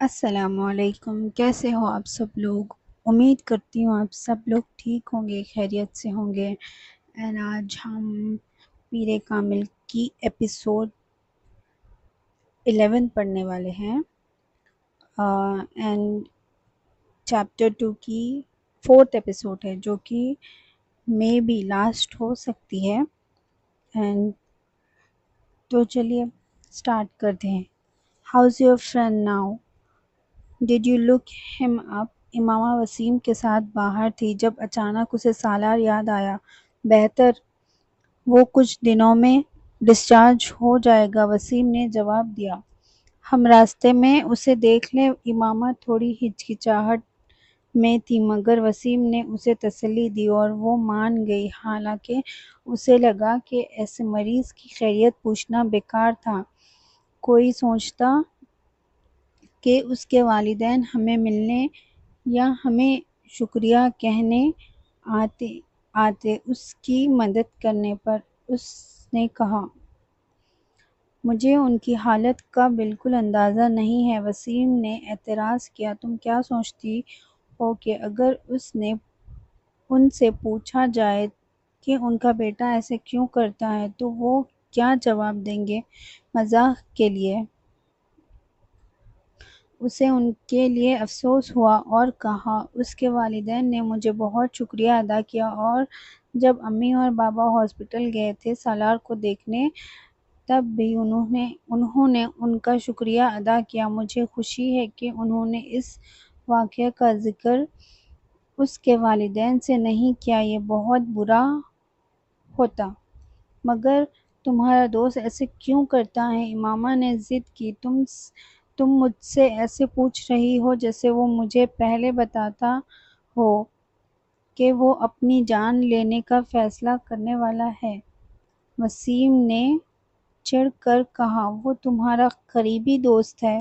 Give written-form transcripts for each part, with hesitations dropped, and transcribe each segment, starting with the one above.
السلام علیکم، کیسے ہو آپ سب لوگ؟ امید کرتی ہوں آپ سب لوگ ٹھیک ہوں گے، خیریت سے ہوں گے۔ اینڈ آج ہم پیر کامل کی ایپیسوڈ 11 پڑھنے والے ہیں، اینڈ چیپٹر 2 کی 4th ایپیسوڈ ہے، جو کہ مے بی لاسٹ ہو سکتی ہے۔ اینڈ تو چلیے اسٹارٹ کرتے ہیں۔ How's your friend now? Did you look him up? امامہ وسیم کے ساتھ باہر تھی جب اچانک اسے سالار یاد آیا۔ بہتر، وہ کچھ دنوں میں ڈسچارج ہو جائے گا، وسیم نے جواب دیا۔ ہم راستے میں اسے دیکھ لیں؟ امامہ تھوڑی ہچکچاہٹ میں تھی، مگر وسیم نے اسے تسلی دی اور وہ مان گئی، حالانکہ اسے لگا کہ ایسے مریض کی خیریت پوچھنا بیکار تھا۔ کوئی سوچتا کہ اس کے والدین ہمیں ملنے یا ہمیں شکریہ کہنے آتے اس کی مدد کرنے پر۔ اس نے کہا، مجھے ان کی حالت کا بالکل اندازہ نہیں ہے۔ وسیم نے اعتراض کیا، تم کیا سوچتی ہو کہ اگر ان سے پوچھا جائے کہ ان کا بیٹا ایسے کیوں کرتا ہے تو وہ کیا جواب دیں گے؟ مزاح کے لیے اسے ان کے لیے افسوس ہوا اور کہا، اس کے والدین نے مجھے بہت شکریہ ادا کیا، اور جب امی اور بابا ہاسپٹل گئے تھے سالار کو دیکھنے، تب بھی انہوں نے ان کا شکریہ ادا کیا۔ مجھے خوشی ہے کہ انہوں نے اس واقعے کا ذکر اس کے والدین سے نہیں کیا، یہ بہت برا ہوتا۔ مگر تمہارا دوست ایسے کیوں کرتا ہے؟ امامہ نے ضد کی، تم مجھ سے ایسے پوچھ رہی ہو جیسے وہ مجھے پہلے بتاتا ہو کہ وہ اپنی جان لینے کا فیصلہ کرنے والا ہے۔ وسیم نے چڑھ کر کہا، وہ تمہارا قریبی دوست ہے۔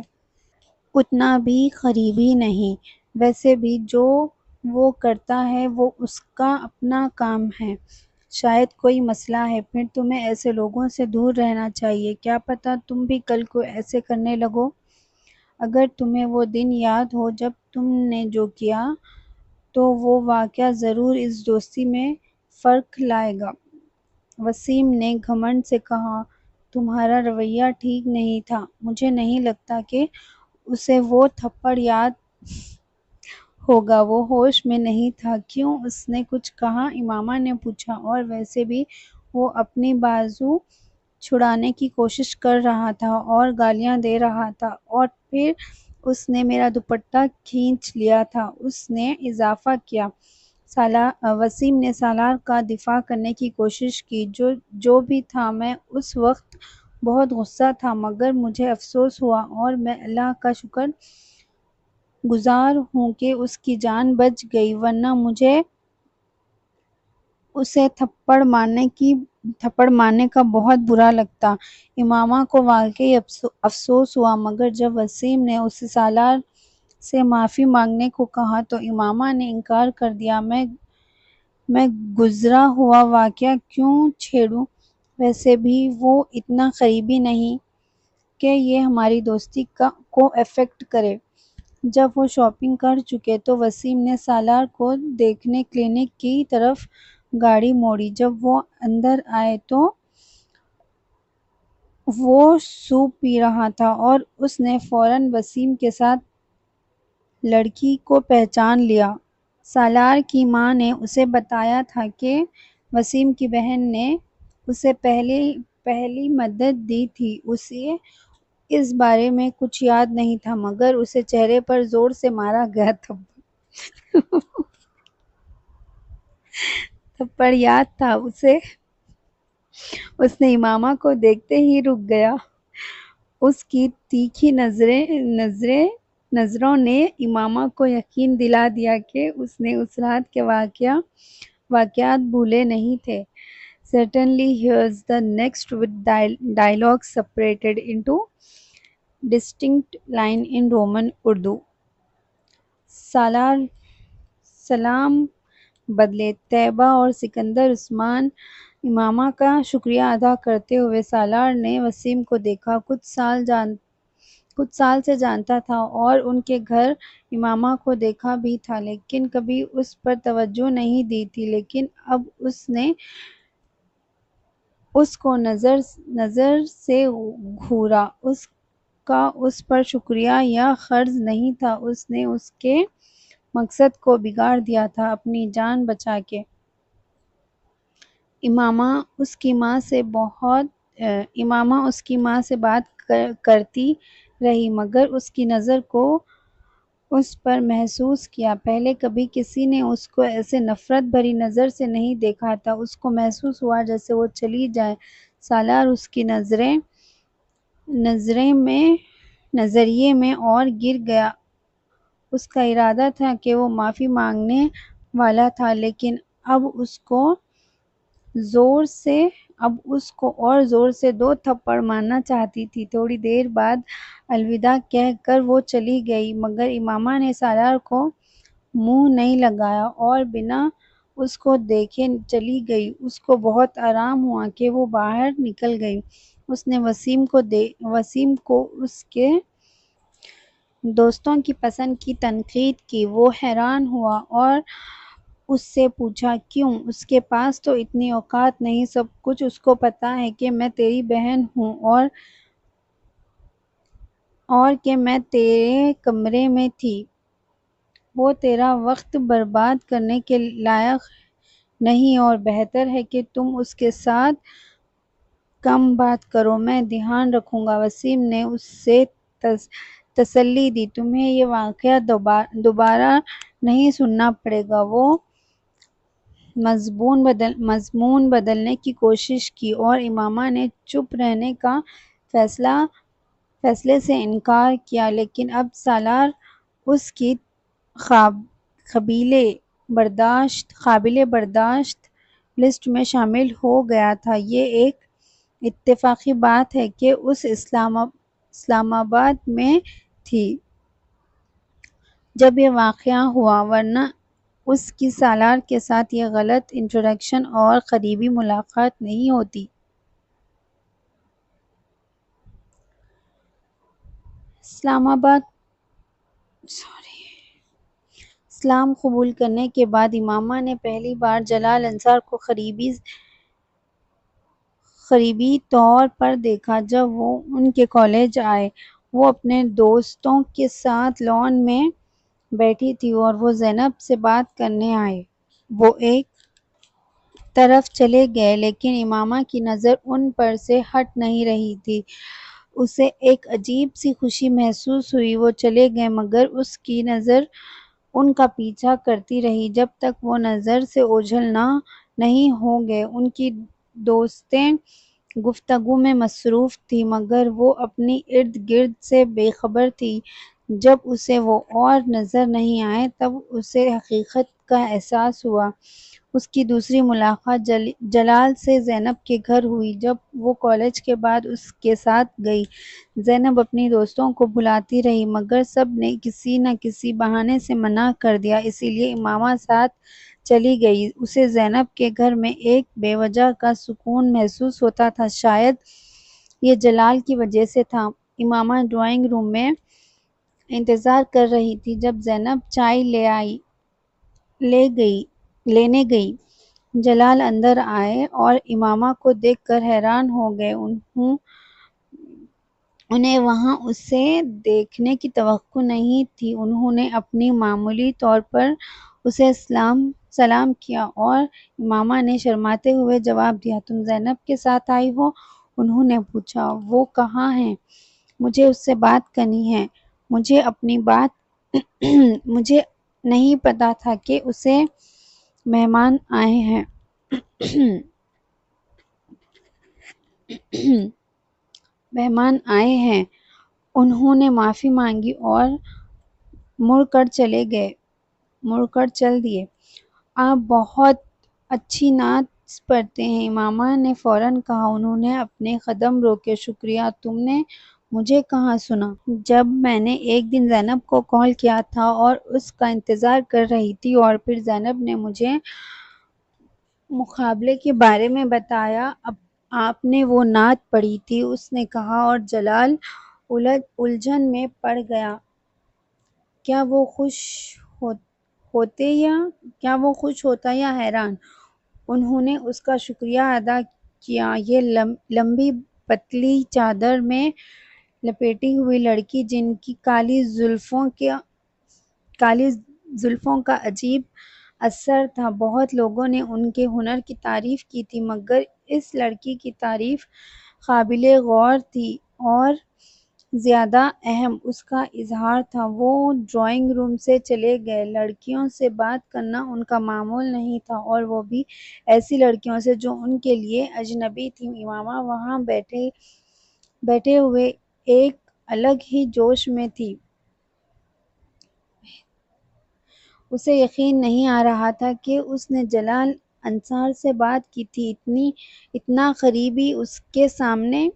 اتنا بھی قریبی نہیں، ویسے بھی جو وہ کرتا ہے وہ اس کا اپنا کام ہے۔ شاید کوئی مسئلہ ہے، پھر تمہیں ایسے لوگوں سے دور رہنا چاہیے، کیا پتہ تم بھی کل کو ایسے کرنے لگو۔ اگر تمہیں وہ دن یاد ہو جب تم نے جو کیا، تو وہ واقعہ ضرور اس دوستی میں فرق لائے گا۔ وسیم نے گھمنڈ سے کہا، تمہارا رویہ ٹھیک نہیں تھا۔ مجھے نہیں لگتا کہ اسے وہ تھپڑ یاد ہوگا، وہ ہوش میں نہیں تھا۔ کیوں، اس نے کچھ کہا؟ امامہ نے پوچھا، اور ویسے بھی وہ اپنی بازو چھڑانے کی کوشش کر رہا تھا اور گالیاں دے رہا تھا، اور پھر اس نے میرا دوپٹہ کھینچ لیا تھا، اس نے اضافہ کیا۔ وسیم نے سالار کا دفاع کرنے کی کوشش کی، جو بھی تھا، میں اس وقت بہت غصہ تھا، مگر مجھے افسوس ہوا اور میں اللہ کا شکر گزار ہوں کہ اس کی جان بچ گئی، ورنہ مجھے اسے تھپڑ مارنے کا بہت برا لگتا۔ امامہ کو واقعی افسوس ہوا، مگر جب وسیم نے اسے سالار سے معافی مانگنے کو کہا تو امامہ نے انکار کر دیا۔ میں گزرا ہوا واقعہ کیوں چھیڑوں؟ ویسے بھی وہ اتنا قریبی نہیں کہ یہ ہماری دوستی کو افیکٹ کرے۔ جب وہ شاپنگ کر چکے تو وسیم نے سالار کو دیکھنے کلینک کی طرف گاڑی موڑی۔ جب وہ اندر آئے تو وہ سوپ پی رہا تھا اور اس نے فوراً وسیم کے ساتھ لڑکی کو پہچان لیا۔ سالار کی ماں نے اسے بتایا تھا کہ وسیم کی بہن نے اسے پہلی مدد دی تھی۔ اسے اس بارے میں کچھ یاد نہیں تھا، مگر اسے چہرے پر زور سے مارا گیا تھپڑ یاد تھا۔ اس نے امامہ کو دیکھتے ہی رک گیا۔ اس کی تیکھی نظروں نے امامہ کو یقین دلا دیا کہ اس نے اس رات کے واقعات بھولے نہیں تھے۔ Certainly, here's the next with dialogue separated into distinct line in Roman Urdu. سالار سلام بدلے۔ طیبہ اور سکندر عثمان امامہ کا شکریہ ادا کرتے ہوئے سالار نے وسیم کو دیکھا۔ کچھ کچھ سال سے جانتا تھا اور ان کے گھر امامہ کو دیکھا بھی تھا، لیکن کبھی اس پر توجہ نہیں دی تھی۔ لیکن اب اس نے اس کو نظر سے گھورا۔ اس کا اس پر شکریہ یا قرض نہیں تھا، اس نے اس کے مقصد کو بگاڑ دیا تھا اپنی جان بچا کے۔ امامہ اس کی ماں سے بات کرتی رہی، مگر اس کی نظر کو اس پر محسوس کیا۔ پہلے کبھی کسی نے اس کو ایسے نفرت بھری نظر سے نہیں دیکھا تھا۔ اس کو محسوس ہوا جیسے وہ چلی جائے۔ سالار اس کی نظریے میں اور گر گیا۔ اس کا ارادہ تھا کہ وہ معافی مانگنے والا تھا، لیکن اب اس کو اور زور سے 2 تھپڑ مارنا چاہتی تھی۔ تھوڑی دیر بعد الوداع کہہ کر وہ چلی گئی، مگر امامہ نے سالار کو منہ نہیں لگایا اور بنا اس کو دیکھے چلی گئی۔ اس کو بہت آرام ہوا کہ وہ باہر نکل گئی۔ اس نے وسیم کو اس کے دوستوں کی پسند کی تنقید کی۔ وہ حیران ہوا اور اس سے پوچھا کیوں؟ اس کے پاس تو اتنی اوقات نہیں، سب کچھ اس کو پتہ ہے کہ میں تیری بہن ہوں اور کہ میں تیرے کمرے میں تھی۔ وہ تیرا وقت برباد کرنے کے لائق نہیں اور بہتر ہے کہ تم اس کے ساتھ کم بات کرو۔ میں دھیان رکھوں گا۔ وسیم نے اسے تسلی دی۔ تمہیں یہ واقعہ دوبارہ نہیں سننا پڑے گا۔ وہ مضمون بدلنے کی کوشش کی اور امامہ نے چپ رہنے کا فیصلے سے انکار کیا، لیکن اب سالار اس کی قابل برداشت لسٹ میں شامل ہو گیا تھا۔ یہ ایک اتفاقی بات ہے کہ اس اسلام آباد میں تھی جب یہ واقعہ ہوا، ورنہ اس کی سالار کے ساتھ یہ غلط انٹروڈکشن اور قریبی ملاقات نہیں ہوتی۔ اسلام قبول کرنے کے بعد امامہ نے پہلی بار جلال انصار کو قریبی طور پر دیکھا جب وہ ان کے کالج آئے۔ وہ اپنے دوستوں کے ساتھ لان میں بیٹھی تھی اور وہ زینب سے بات کرنے آئے۔ وہ ایک طرف چلے گئے، لیکن امامہ کی نظر ان پر سے ہٹ نہیں رہی تھی۔ اسے ایک عجیب سی خوشی محسوس ہوئی۔ وہ چلے گئے، مگر اس کی نظر ان کا پیچھا کرتی رہی جب تک وہ نظر سے اوجھل نہیں ہو گئے۔ ان کی دوستیں گفتگو میں مصروف تھیں، مگر وہ اپنی ارد گرد سے بے خبر تھی۔ جب اسے وہ اور نظر نہیں آئے تب اسے حقیقت کا احساس ہوا۔ اس کی دوسری ملاقات جلال سے زینب کے گھر ہوئی جب وہ کالج کے بعد اس کے ساتھ گئی۔ زینب اپنی دوستوں کو بلاتی رہی، مگر سب نے کسی نہ کسی بہانے سے منع کر دیا، اسی لیے امامہ ساتھ چلی گئی۔ اسے زینب کے گھر میں ایک بے وجہ کا سکون محسوس ہوتا تھا، شاید یہ جلال کی وجہ سے تھا۔ امامہ ڈرائنگ روم میں انتظار کر رہی تھی جب زینب چائے لینے گئی۔ جلال اندر آئے اور امامہ کو دیکھ کر حیران ہو گئے۔ انہیں وہاں اسے دیکھنے کی توقع نہیں تھی۔ انہوں نے اپنی معمولی طور پر اسے سلام کیا اور امامہ نے شرماتے ہوئے جواب دیا۔ تم زینب کے ساتھ آئی ہو؟ انہوں نے پوچھا۔ وہ کہاں ہے؟ مجھے اس سے بات کرنی ہے۔ مجھے نہیں پتا تھا کہ اسے مہمان آئے ہیں۔ انہوں نے معافی مانگی اور مڑ کر چل دیے۔ آپ بہت اچھی نعت پڑھتے ہیں، امامہ نے فوراً کہا۔ انہوں نے اپنے قدم روکے۔ شکریہ، تم نے مجھے کہاں سنا؟ جب میں نے ایک دن زینب کو کال کیا تھا اور اس کا انتظار کر رہی تھی اور پھر زینب نے مجھے مقابلے کے بارے میں بتایا۔ آپ نے وہ نعت پڑھی تھی، اس نے کہا، اور جلال الجھن میں پڑ گیا۔ کیا وہ خوش ہوتا یا حیران؟ انہوں نے اس کا شکریہ ادا کیا۔ یہ لمبی پتلی چادر میں لپیٹی ہوئی لڑکی، جن کی کالی زلفوں کا عجیب اثر تھا، بہت لوگوں نے ان کے ہنر کی تعریف کی تھی، مگر اس لڑکی کی تعریف قابل غور تھی اور زیادہ اہم اس کا اظہار تھا۔ وہ ڈرائنگ روم سے چلے گئے۔ لڑکیوں سے بات کرنا ان کا معمول نہیں تھا، اور وہ بھی ایسی لڑکیوں سے جو ان کے لیے اجنبی تھیں۔ امامہ وہاں بیٹھے ہوئے ایک الگ ہی جوش میں تھی۔ اسے یقین نہیں آ رہا تھا کہ اس نے جلال انصار سے بات کی تھی، اتنا قریبی اس کے سامنے۔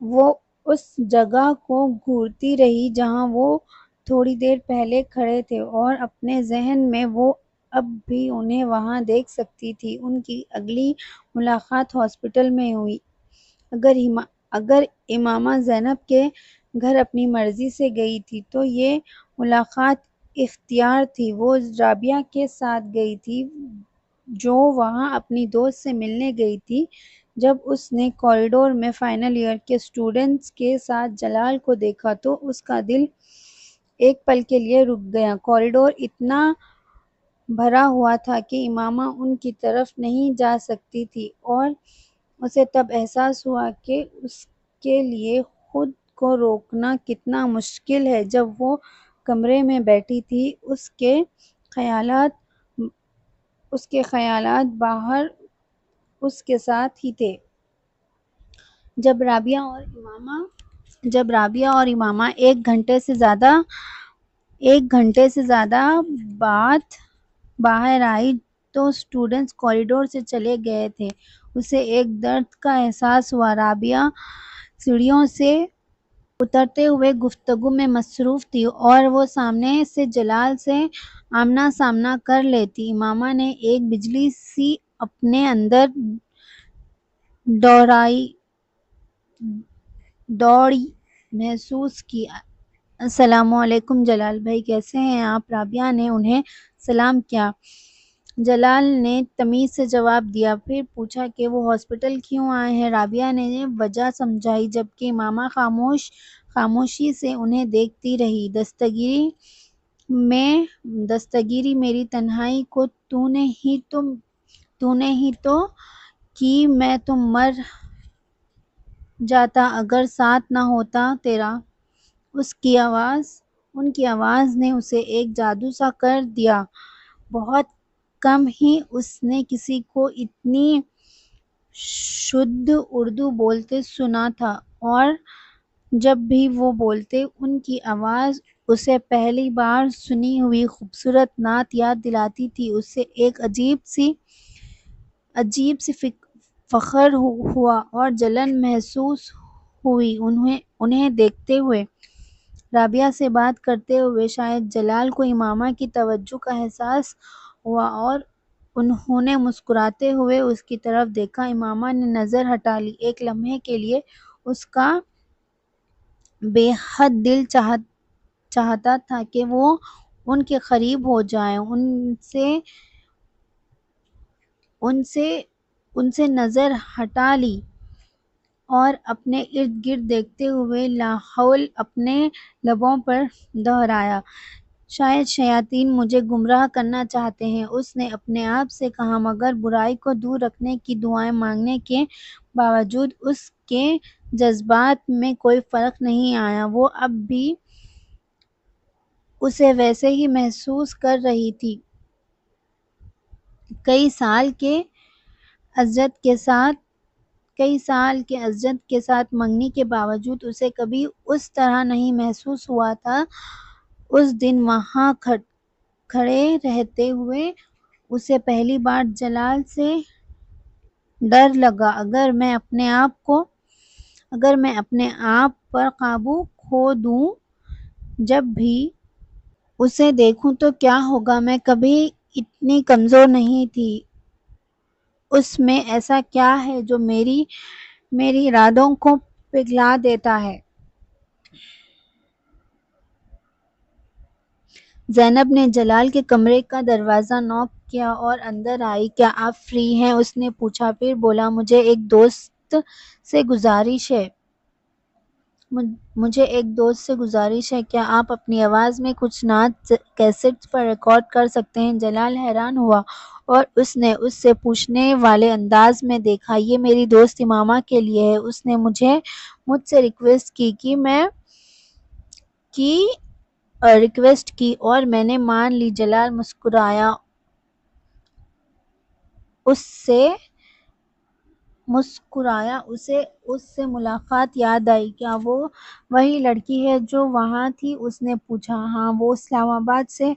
وہ اس جگہ کو گھورتی رہی جہاں وہ تھوڑی دیر پہلے کھڑے تھے، اور اپنے ذہن میں وہ اب بھی انہیں وہاں دیکھ سکتی تھی۔ ان کی اگلی ملاقات ہاسپٹل میں ہوئی۔ اگر امامہ زینب کے گھر اپنی مرضی سے گئی تھی تو یہ ملاقات اختیار تھی۔ وہ رابعہ کے ساتھ گئی تھی، جو وہاں اپنی دوست سے ملنے گئی تھی۔ جب اس نے کوریڈور میں فائنل ایئر کے اسٹوڈنٹس کے ساتھ جلال کو دیکھا تو اس کا دل ایک پل کے لیے رک گیا۔ کوریڈور اتنا بھرا ہوا تھا کہ امامہ ان کی طرف نہیں جا سکتی تھی، اور اسے تب احساس ہوا کہ اس کے لیے خود کو روکنا کتنا مشکل ہے۔ جب وہ کمرے میں بیٹھی تھی، اس کے خیالات باہر اس کے ساتھ ہی تھے۔ جب رابعہ اور امامہ ایک گھنٹے سے زیادہ بعد باہر آئی تو اسٹوڈنٹس کوریڈور سے چلے گئے تھے۔ اسے ایک درد کا احساس ہوا۔ رابعہ سیڑھیوں سے اترتے ہوئے گفتگو میں مصروف تھی، اور وہ سامنے سے جلال سے آمنا سامنا کر لیتی۔ امامہ نے ایک بجلی سی اپنے اندر دوڑی محسوس کی۔ السلام علیکم جلال بھائی، کیسے ہیں آپ؟ رابعہ نے انہیں سلام کیا۔ جلال نے تمیز سے جواب دیا، پھر پوچھا کہ وہ ہاسپٹل کیوں آئے ہیں؟ رابعہ نے وجہ سمجھائی، جبکہ امامہ خاموشی سے انہیں دیکھتی رہی۔ دستگیری میری تنہائی کو تو نے ہی تو کی، میں تو مر جاتا اگر ساتھ نہ ہوتا تیرا۔ ان کی آواز نے اسے ایک جادو سا کر دیا۔ بہت کم ہی اس نے کسی کو اتنی شدھ اردو بولتے سنا تھا، اور جب بھی وہ بولتے ان کی آواز اسے پہلی بار سنی ہوئی خوبصورت نعت یاد دلاتی تھی۔ اسے ایک عجیب سی فخر ہوا اور جلن محسوس ہوئی انہیں دیکھتے ہوئے، رابعہ سے بات کرتے ہوئے۔ شاید جلال کو امامہ کی توجہ کا احساس ہوا، اور انہوں نے مسکراتے ہوئے اس کی طرف دیکھا۔ امامہ نے نظر ہٹا لی۔ ایک لمحے کے لیے اس کا بے حد دل چاہتا تھا کہ وہ ان کے قریب ہو جائے، ان سے نظر ہٹا لی، اور اپنے ارد گرد دیکھتے ہوئے لاحول اپنے لبوں پر دہرایا۔ شاید شیاطین مجھے گمراہ کرنا چاہتے ہیں، اس نے اپنے آپ سے کہا، مگر برائی کو دور رکھنے کی دعائیں مانگنے کے باوجود اس کے جذبات میں کوئی فرق نہیں آیا۔ وہ اب بھی اسے ویسے ہی محسوس کر رہی تھی۔ کئی سال کے ازدد کے ساتھ منگنی کے باوجود اسے کبھی اس طرح نہیں محسوس ہوا تھا۔ اس دن وہاں کھڑے رہتے ہوئے اسے پہلی بار جلال سے ڈر لگا۔ اگر میں اپنے آپ پر قابو کھو دوں، جب بھی اسے دیکھوں تو کیا ہوگا؟ میں کبھی اتنی کمزور نہیں تھی۔ اس میں ایسا کیا ہے جو میری ارادوں کو پگھلا دیتا ہے۔ زینب نے جلال کے کمرے کا دروازہ نوک کیا اور اندر آئی۔ کیا آپ فری ہیں؟ اس نے پوچھا، پھر بولا، مجھے ایک دوست سے گزارش ہے۔ کیا آپ اپنی آواز میں کچھ نعت کیسٹ پر ریکارڈ کر سکتے ہیں؟ جلال حیران ہوا اور اس نے اس سے پوچھنے والے انداز میں دیکھا۔ یہ میری دوست امامہ کے لیے ہے، اس نے مجھ سے ریکویسٹ کی اور میں نے مان لی۔ جلال مسکرایا، اسے اس سے ملاقات یاد آئی۔ کیا وہ وہی لڑکی ہے جو وہاں تھی؟ اس نے پوچھا۔ ہاں، وہ اسلام آباد سے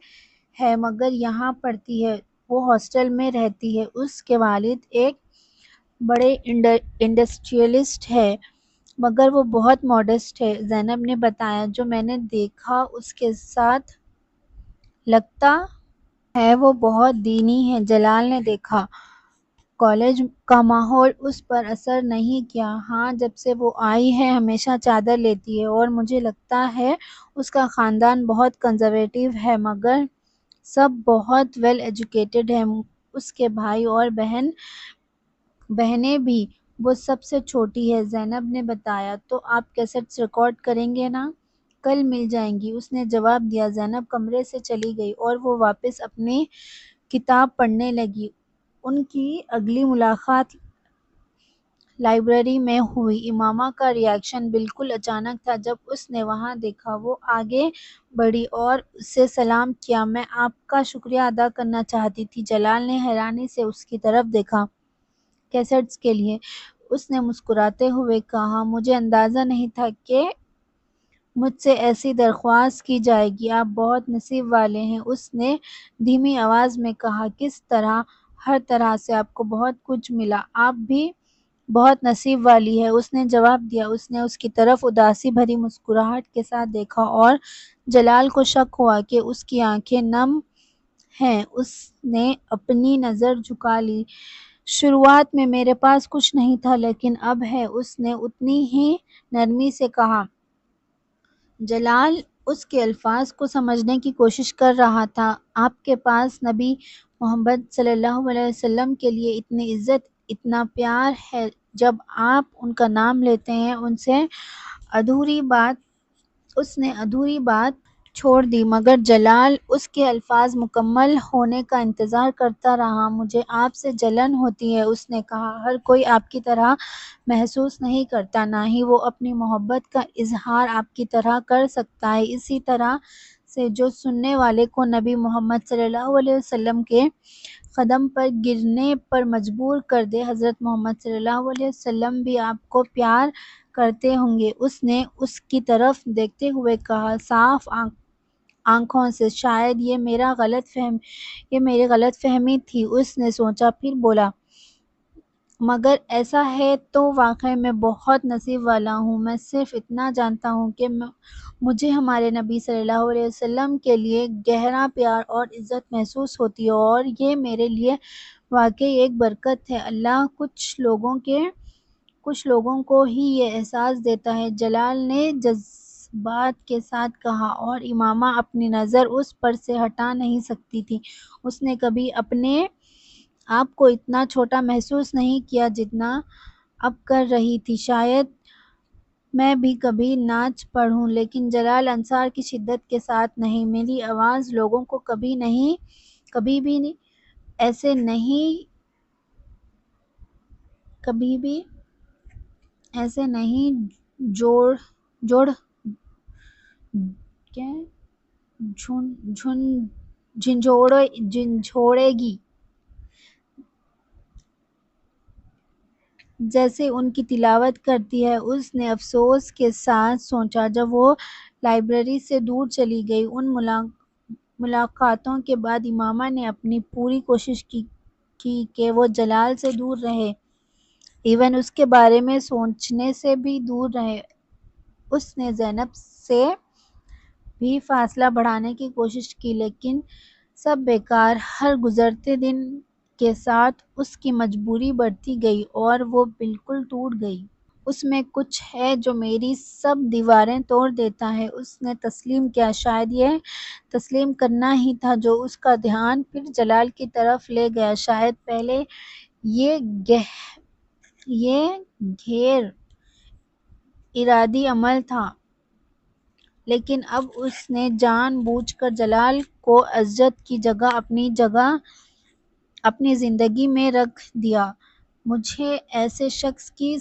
ہے مگر یہاں پڑھتی ہے۔ وہ ہاسٹل میں رہتی ہے۔ اس کے والد ایک بڑے انڈسٹریلسٹ ہیں مگر وہ بہت ماڈسٹ ہے، زینب نے بتایا۔ جو میں نے دیکھا اس کے ساتھ لگتا ہے وہ بہت دینی ہے۔ جلال نے دیکھا، کالج کا ماحول اس پر اثر نہیں کیا؟ ہاں، جب سے وہ آئی ہے ہمیشہ چادر لیتی ہے اور مجھے لگتا ہے اس کا خاندان بہت کنزرویٹو ہے مگر سب بہت ویل ایجوکیٹڈ ہیں۔ اس کے بھائی اور بہنیں بھی۔ وہ سب سے چھوٹی ہے، زینب نے بتایا۔ تو آپ کیسٹس ریکارڈ کریں گے نا؟ کل مل جائیں گی، اس نے جواب دیا۔ زینب کمرے سے چلی گئی اور وہ واپس اپنی کتاب پڑھنے لگی۔ ان کی اگلی ملاقات لائبریری میں ہوئی۔ امامہ کا ریاکشن بالکل اچانک تھا جب اس نے وہاں دیکھا۔ وہ آگے بڑھی اور اسے سلام کیا۔ میں آپ کا شکریہ ادا کرنا چاہتی تھی۔ جلال نے حیرانی سے اس کی طرف دیکھا۔ کیسٹس کے لیے؟ اس نے مسکراتے ہوئے کہا، مجھے اندازہ نہیں تھا کہ مجھ سے ایسی درخواست کی جائے گی۔ آپ بہت نصیب والے ہیں، اس نے دھیمی آواز میں کہا۔ کس طرح؟ ہر طرح سے آپ کو بہت کچھ ملا، آپ بھی بہت نصیب والی ہیں، اس نے جواب دیا۔ اس نے اس کی طرف اداسی بھری مسکراہٹ کے ساتھ دیکھا اور جلال کو شک ہوا کہ اس کی آنکھیں نم ہیں۔ اس نے اپنی نظر جھکا لی۔ شروعات میں میرے پاس کچھ نہیں تھا لیکن اب ہے، اس نے اتنی ہی نرمی سے کہا۔ جلال اس کے الفاظ کو سمجھنے کی کوشش کر رہا تھا۔ آپ کے پاس نبی محمد صلی اللہ علیہ وسلم کے لیے اتنی عزت، اتنا پیار ہے، جب آپ ان کا نام لیتے ہیں اس نے ادھوری بات چھوڑ دی مگر جلال اس کے الفاظ مکمل ہونے کا انتظار کرتا رہا۔ مجھے آپ سے جلن ہوتی ہے، اس نے کہا۔ ہر کوئی آپ کی طرح محسوس نہیں کرتا، نہ ہی وہ اپنی محبت کا اظہار آپ کی طرح کر سکتا ہے۔ اسی طرح سے جو سننے والے کو نبی محمد صلی اللہ علیہ وسلم کے قدم پر گرنے پر مجبور کر دے، حضرت محمد صلی اللہ علیہ وسلم بھی آپ کو پیار کرتے ہوں گے۔ اس نے اس کی طرف دیکھتے ہوئے کہا، صاف آنکھوں سے۔ شاید یہ میری غلط فہمی تھی، اس نے سوچا، پھر بولا، مگر ایسا ہے تو واقعی میں بہت نصیب والا ہوں۔ میں صرف اتنا جانتا ہوں کہ مجھے ہمارے نبی صلی اللہ علیہ وسلم کے لیے گہرا پیار اور عزت محسوس ہوتی ہے اور یہ میرے لیے واقعی ایک برکت ہے۔ اللہ کچھ لوگوں کو ہی یہ احساس دیتا ہے، جلال نے جذبات کے ساتھ کہا، اور امامہ اپنی نظر اس پر سے ہٹا نہیں سکتی تھی۔ اس نے کبھی اپنے آپ کو اتنا چھوٹا محسوس نہیں کیا جتنا اب کر رہی تھی۔ شاید میں بھی کبھی ناچ پڑھوں لیکن جلال انصار کی شدت کے ساتھ نہیں۔ میری آواز لوگوں کو کبھی بھی ایسے نہیں جھنجھوڑے گی جیسے ان کی تلاوت کرتی ہے۔ اس نے افسوس کے ساتھ سوچا۔ جب وہ لائبریری سے دور چلی گئی، ان ملاقاتوں کے بعد امامہ نے اپنی پوری کوشش کی کہ وہ جلال سے دور رہے، ایون اس کے بارے میں سوچنے سے بھی دور رہے۔ اس نے زینب سے بھی فاصلہ بڑھانے کی کوشش کی لیکن سب بیکار۔ ہر گزرتے دن کے ساتھ اس کی مجبوری بڑھتی گئی اور وہ بالکل ٹوٹ گئی۔ اس میں کچھ ہے جو میری سب دیواریں توڑ دیتا ہے۔ اس نے تسلیم کیا، شاید یہ تسلیم کرنا ہی تھا جو اس کا دھیان پھر جلال کی طرف لے گیا۔ شاید پہلے یہ غیر ارادی عمل تھا، لیکن اب اس نے جان بوجھ کر جلال کو عزت کی جگہ اپنی زندگی میں رکھ دیا۔ مجھے ایسے شخص کی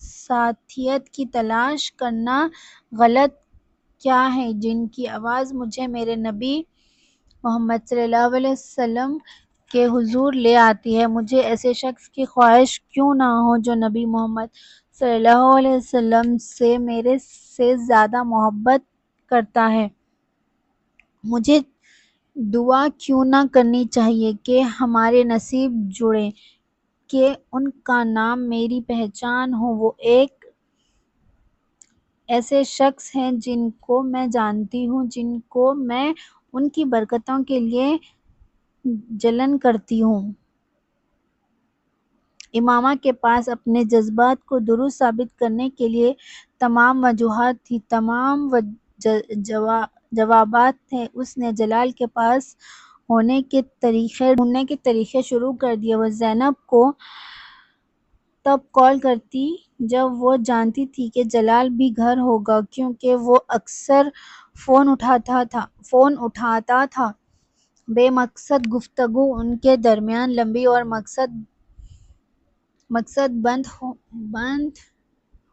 ساتھیت کی تلاش کرنا غلط کیا ہے جن کی آواز مجھے میرے نبی محمد صلی اللہ علیہ وسلم کے حضور لے آتی ہے۔ مجھے ایسے شخص کی خواہش کیوں نہ ہو جو نبی محمد صلی اللہ علیہ وسلم سے میرے سے زیادہ محبت کرتا ہے۔ مجھے دعا کیوں نہ کرنی چاہیے کہ ہمارے نصیب جڑیں، کہ ان کا نام میری پہچان ہو۔ وہ ایک ایسے شخص ہیں جن کو میں جانتی ہوں، جن کو میں ان کی برکتوں کے لیے جلن کرتی ہوں۔ امامہ کے پاس اپنے جذبات کو درست ثابت کرنے کے لیے تمام وجوہات تھیں، تمام جوابات تھے۔ اس نے جلال کے پاس ہونے کے طریقے شروع کر دیے۔ وہ زینب کو تب کال کرتی جب وہ جانتی تھی کہ جلال بھی گھر ہوگا، کیونکہ وہ اکثر فون اٹھاتا تھا۔ بے مقصد گفتگو ان کے درمیان لمبی اور مقصد بند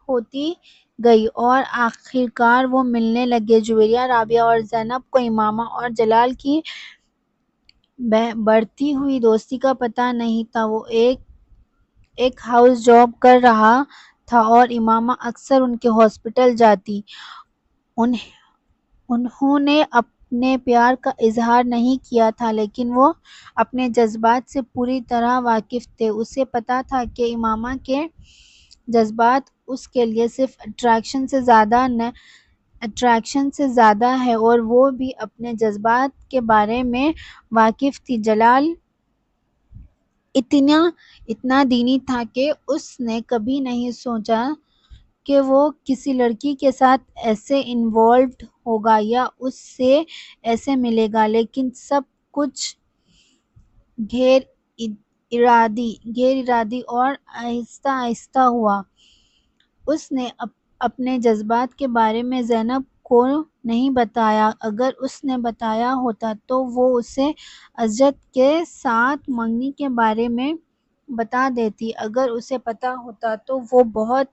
ہوتی گئی اور آخرکار وہ ملنے لگے۔ جویریہ، رابعہ اور زینب کو امامہ اور جلال کی بڑھتی ہوئی دوستی کا پتہ نہیں تھا۔ وہ ایک ہاؤس جاب کر رہا تھا اور امامہ اکثر ان کے ہاسپٹل جاتی۔ انہوں نے اپنے پیار کا اظہار نہیں کیا تھا، لیکن وہ اپنے جذبات سے پوری طرح واقف تھے۔ اسے پتہ تھا کہ امامہ کے جذبات اس کے لیے صرف اٹریکشن سے زیادہ ہے اور وہ بھی اپنے جذبات کے بارے میں واقف تھی۔ جلال اتنا دینی تھا کہ اس نے کبھی نہیں سوچا کہ وہ کسی لڑکی کے ساتھ ایسے انوالوڈ ہوگا یا اس سے ایسے ملے گا، لیکن سب کچھ غیر ارادی اور آہستہ آہستہ ہوا۔ اس نے اپنے جذبات کے بارے میں زینب کو نہیں بتایا۔ اگر اس نے بتایا ہوتا تو وہ اسے عزت کے ساتھ منگنی کے بارے میں بتا دیتی۔ اگر اسے پتہ ہوتا تو وہ بہت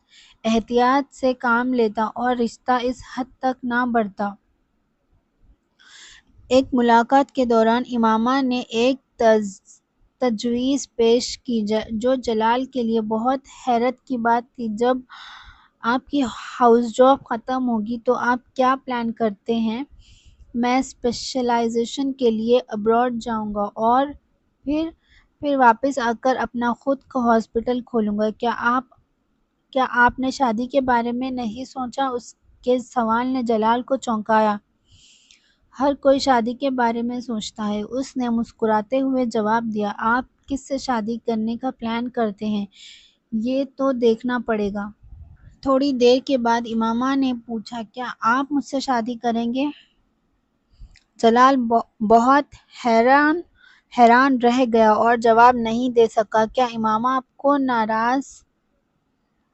احتیاط سے کام لیتا اور رشتہ اس حد تک نہ بڑھتا۔ ایک ملاقات کے دوران امامہ نے ایک تجویز پیش کی جو جلال کے لیے بہت حیرت کی بات تھی۔ جب آپ کی ہاؤس جاب ختم ہوگی تو آپ کیا پلان کرتے ہیں؟ میں اسپیشلائزیشن کے لیے ابراڈ جاؤں گا اور پھر واپس آ کر اپنا خود کا ہاسپٹل کھولوں گا۔ کیا آپ نے شادی کے بارے میں نہیں سوچا؟ اس کے سوال نے جلال کو چونکایا۔ ہر کوئی شادی کے بارے میں سوچتا ہے، اس نے مسکراتے ہوئے جواب دیا۔ آپ کس سے شادی کرنے کا پلان کرتے ہیں، یہ تو دیکھنا پڑے گا۔ تھوڑی دیر کے بعد امامہ نے پوچھا، کیا آپ مجھ سے شادی کریں گے؟ جلال بہت حیران رہ گیا اور جواب نہیں دے سکا۔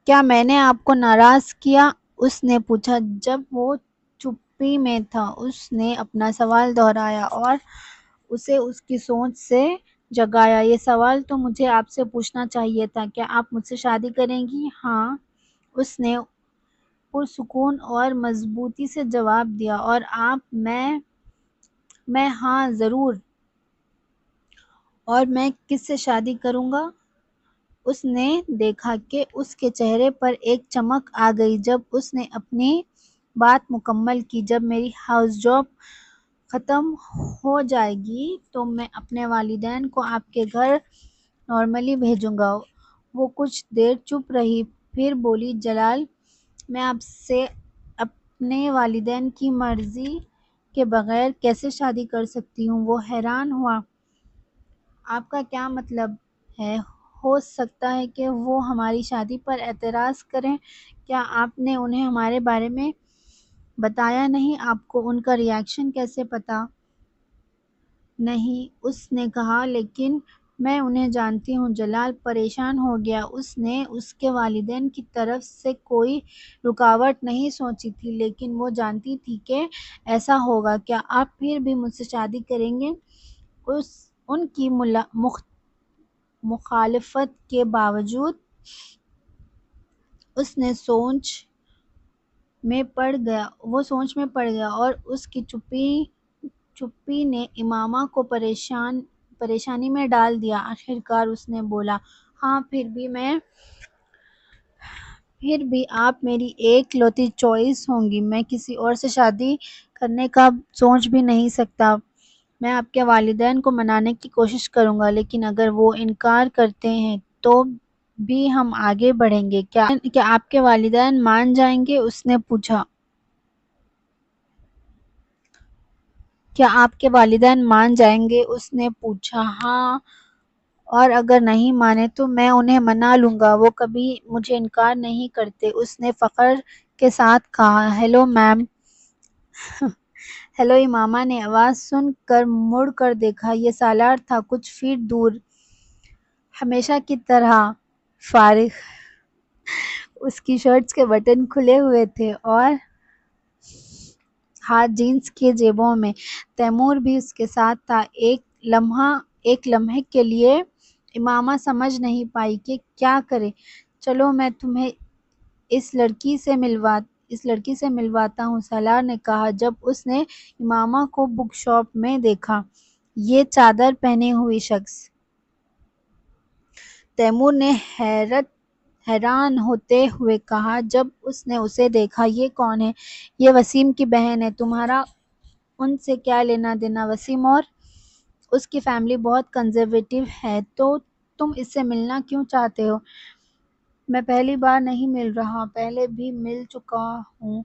کیا میں نے آپ کو ناراض کیا؟ اس نے پوچھا۔ جب وہ چپی میں تھا اس نے اپنا سوال دہرایا اور اسے اس کی سوچ سے جگایا۔ یہ سوال تو مجھے آپ سے پوچھنا چاہیے تھا، کیا آپ مجھ سے شادی کریں گی؟ ہاں، اس نے پرسکون اور مضبوطی سے جواب دیا۔ اور آپ؟ میں ہاں ضرور۔ اور میں کس سے شادی کروں گا؟ اس نے دیکھا کہ اس کے چہرے پر ایک چمک آ گئی جب اس نے اپنی بات مکمل کی۔ جب میری ہاؤس جاب ختم ہو جائے گی تو میں اپنے والدین کو آپ کے گھر نارملی بھیجوں گا۔ وہ کچھ دیر چپ رہی، پھر بولی، جلال، میں آپ سے اپنے والدین کی مرضی کے بغیر کیسے شادی کر سکتی ہوں؟ وہ حیران ہوا۔ آپ کا کیا مطلب ہے؟ ہو سکتا ہے کہ وہ ہماری شادی پر اعتراض کریں۔ کیا آپ نے انہیں ہمارے بارے میں بتایا نہیں؟ آپ کو ان کا ری ایکشن کیسے پتا؟ نہیں، اس نے کہا، لیکن میں انہیں جانتی ہوں۔ جلال پریشان ہو گیا۔ اس نے اس کے والدین کی طرف سے کوئی رکاوٹ نہیں سوچی تھی، لیکن وہ جانتی تھی کہ ایسا ہوگا۔ کیا آپ پھر بھی مجھ سے شادی کریں گے؟ ان کی مخالفت کے باوجود وہ سوچ میں پڑ گیا اور اس کی چپی نے امامہ کو پریشانی میں ڈال دیا۔ آخرکار اس نے بولا، ہاں، پھر بھی آپ میری ایک لوتی چوائس ہوں گی۔ میں کسی اور سے شادی کرنے کا سوچ بھی نہیں سکتا۔ میں آپ کے والدین کو منانے کی کوشش کروں گا، لیکن اگر وہ انکار کرتے ہیں تو بھی ہم آگے بڑھیں گے۔ کیا آپ کے والدین مان جائیں گے؟ اس نے پوچھا۔ کیا آپ کے والدین مان جائیں گے؟ اس نے پوچھا۔ ہاں، اور اگر نہیں مانے تو میں انہیں منا لوں گا۔ وہ کبھی مجھے انکار نہیں کرتے۔ اس نے فخر کے ساتھ کہا۔ Hello ma'am. ہیلو۔ امامہ نے آواز سن کر مڑ کر دیکھا۔ یہ سالار تھا، کچھ فٹ دور، ہمیشہ کی طرح فارغ۔ اس کی شرٹ کے بٹن کھلے ہوئے تھے اور ہاتھ جینس کی جیبوں میں۔ تیمور بھی اس کے ساتھ تھا۔ ایک لمحے کے لیے امامہ سمجھ نہیں پائی کہ کیا کرے۔ چلو میں تمہیں اس لڑکی سے ملواتا ہوں، سالار نے کہا جب اس نے امامہ کو بک شاپ میں دیکھا۔ یہ چادر پہنے ہوئی شخص؟ تیمور نے حیران ہوتے ہوئے کہا جب اس نے اسے دیکھا۔ یہ کون ہے؟ یہ وسیم کی بہن ہے۔ تمہارا ان سے کیا لینا دینا؟ وسیم اور اس کی فیملی بہت کنزرویٹو ہے، تو تم اس سے ملنا کیوں چاہتے ہو؟ میں پہلی بار نہیں مل رہا، پہلے بھی مل چکا ہوں،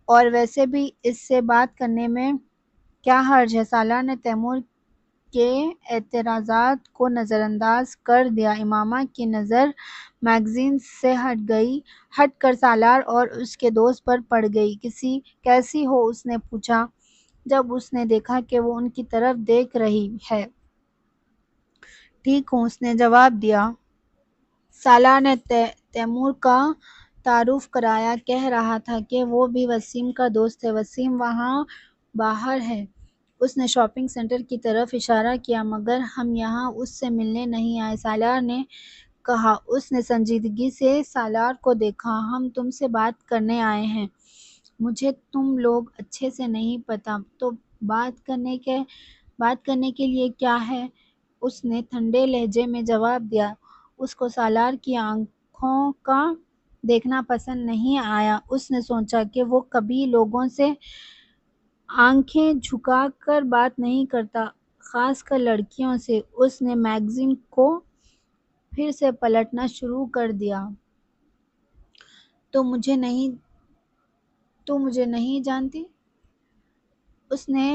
اور ویسے بھی اس سے بات کرنے میں کیا حرج ہے؟ سالار نے تیمور کے اعتراضات کو نظر انداز کر دیا۔ امامہ کی نظر میگزین سے ہٹ کر سالار اور اس کے دوست پر پڑ گئی۔ کیسی ہو؟ اس نے پوچھا جب اس نے دیکھا کہ وہ ان کی طرف دیکھ رہی ہے۔ ٹھیک ہوں، اس نے جواب دیا۔ سالار نے تیمور کا تعارف کرایا۔ کہہ رہا تھا کہ وہ بھی وسیم کا دوست ہے۔ وسیم وہاں باہر ہے۔ اس نے شاپنگ سینٹر کی طرف اشارہ کیا۔ مگر ہم یہاں اس سے ملنے نہیں آئے، سالار نے کہا۔ اس نے سنجیدگی سے سالار کو دیکھا۔ ہم تم سے بات کرنے آئے ہیں۔ مجھے تم لوگ اچھے سے نہیں پتا، تو بات کرنے کے لیے کیا ہے؟ اس نے ٹھنڈے لہجے میں جواب دیا۔ اس کو سالار کی آنکھوں کا دیکھنا پسند نہیں آیا۔ اس نے سوچا کہ وہ کبھی لوگوں سے آنکھیں جھکا کر بات نہیں کرتا، خاص کر لڑکیوں سے۔ اس نے میگزین کو پھر سے پلٹنا شروع کر دیا۔ تو مجھے نہیں جانتی؟ اس نے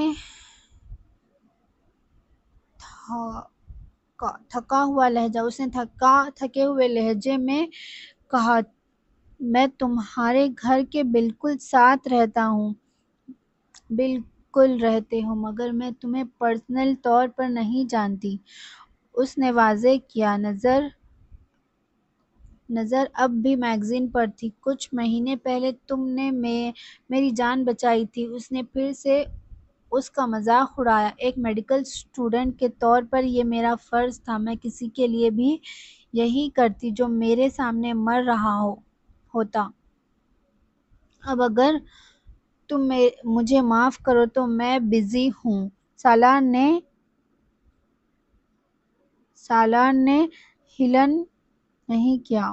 تھکے ہوئے لہجے میں کہا، میں تمہارے گھر کے بالکل ساتھ رہتا ہوں۔ بالکل رہتے ہو، مگر میں تمہیں پرسنل طور پر نہیں جانتی۔ اس نے واضح کیا۔ نظر اب بھی میگزین پر تھی۔ کچھ مہینے پہلے تم نے میری جان بچائی تھی۔ اس نے پھر سے اس کا مذاق اڑایا۔ ایک میڈیکل اسٹوڈنٹ کے طور پر یہ میرا فرض تھا۔ میں کسی کے لیے بھی یہی کرتی جو میرے سامنے مر رہا ہوتا۔ اب اگر تم مجھے معاف کرو تو میں بزی ہوں۔ سالار نے ہلن نہیں کیا۔